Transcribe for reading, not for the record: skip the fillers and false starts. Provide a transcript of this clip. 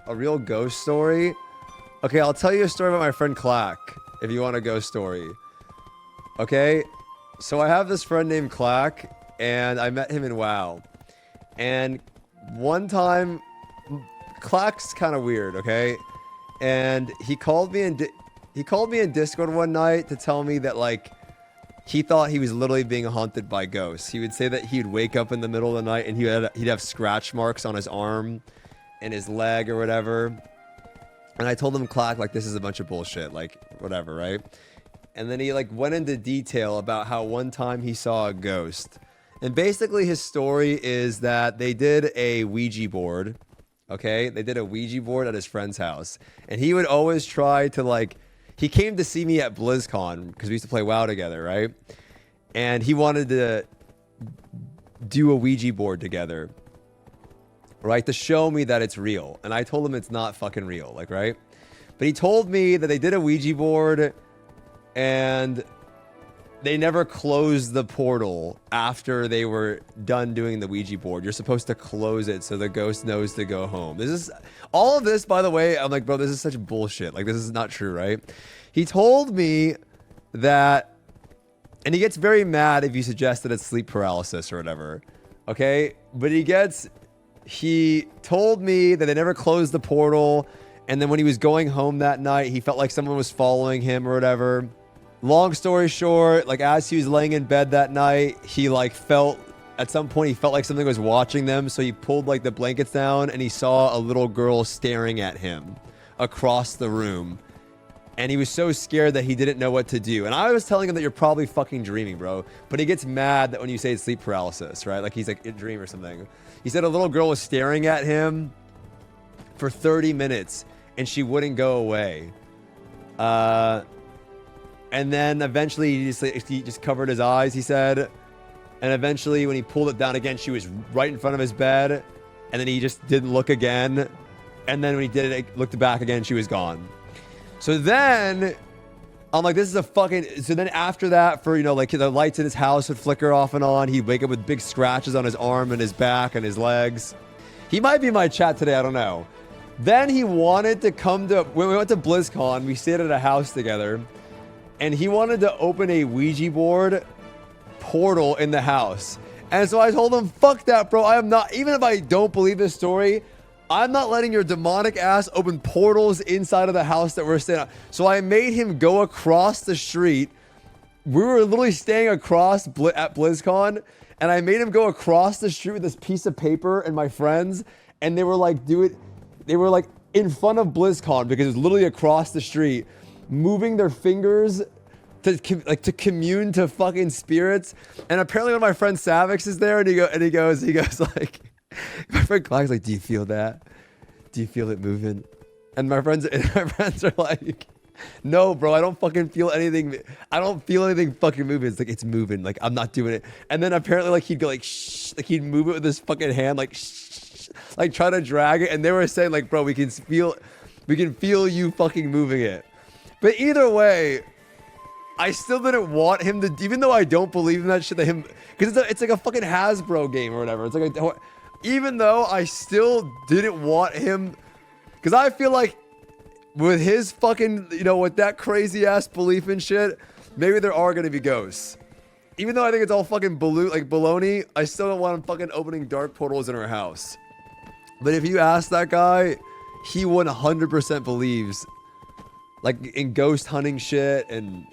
a real ghost story. Okay, I'll tell you a story about my friend Clack, if you want a ghost story. Okay? So I have this friend named Clack, and I met him in WoW. And one time, Clack's kind of weird, okay? And he called me in Discord one night to tell me that, like, he thought he was literally being haunted by ghosts. He would say that he'd wake up in the middle of the night and he'd have scratch marks on his arm and his leg or whatever. And I told him, Clack, like, this is a bunch of bullshit, like, whatever, right? And then he, like, went into detail about how one time he saw a ghost. And basically his story is that they did a Ouija board, okay? They did a Ouija board at his friend's house. And he would always try to, like, he came to see me at BlizzCon because we used to play WoW together, right? And he wanted to do a Ouija board together, right? To show me that it's real. And I told him it's not fucking real, like, right? But he told me that they did a Ouija board and they never closed the portal after they were done doing the Ouija board. You're supposed to close it so the ghost knows to go home. This is all of this, by the way. I'm like, bro, this is such bullshit. Like, this is not true, right? He told me that, and he gets very mad if you suggest that it's sleep paralysis or whatever. Okay, but he told me that they never closed the portal, and then when he was going home that night, he felt like someone was following him or whatever. Long story short, like, as he was laying in bed that night, he, like, at some point he felt like something was watching them, so he pulled, like, the blankets down and he saw a little girl staring at him across the room. And he was so scared that he didn't know what to do. And I was telling him that you're probably fucking dreaming, bro. But he gets mad that when you say it's sleep paralysis, right? Like, he's like, in a dream or something. He said a little girl was staring at him for 30 minutes and she wouldn't go away. And then eventually he just covered his eyes, he said. And eventually when he pulled it down again, she was right in front of his bed. And then he just didn't look again. And then when he did it, looked back again, she was gone. So then I'm like, this is a fucking... So then after that, for, you know, like, the lights in his house would flicker off and on. He'd wake up with big scratches on his arm and his back and his legs. He might be in my chat today, I don't know. Then he wanted to come to... When we went to BlizzCon, we stayed at a house together. And he wanted to open a Ouija board portal in the house. And so I told him, fuck that, bro. I am not... Even if I don't believe this story, I'm not letting your demonic ass open portals inside of the house that we're staying at. So I made him go across the street. We were literally staying across at BlizzCon. And I made him go across the street with this piece of paper and my friends. And they were like, they were like in front of BlizzCon because it was literally across the street, moving their fingers to commune to fucking spirits. And apparently one of my friends, Savix, is there, and he goes like, my friend Clark's like, do you feel that? Do you feel it moving? And my friends are like, no, bro, I don't fucking feel anything. I don't feel anything fucking moving. It's like, it's moving. Like, I'm not doing it. And then apparently, like, he'd go like, shh, like, he'd move it with his fucking hand, like, shh, like, try to drag it. And they were saying, like, bro, we can feel you fucking moving it. But either way, I still didn't want him to, even though I don't believe in that shit, that him, because it's like a fucking Hasbro game or whatever. It's like even though I still didn't want him, because I feel like with his fucking, you know, with that crazy ass belief in shit, maybe there are gonna be ghosts. Even though I think it's all fucking baloney, I still don't want him fucking opening dark portals in our house. But if you ask that guy, he 100% believes, like, in ghost hunting shit and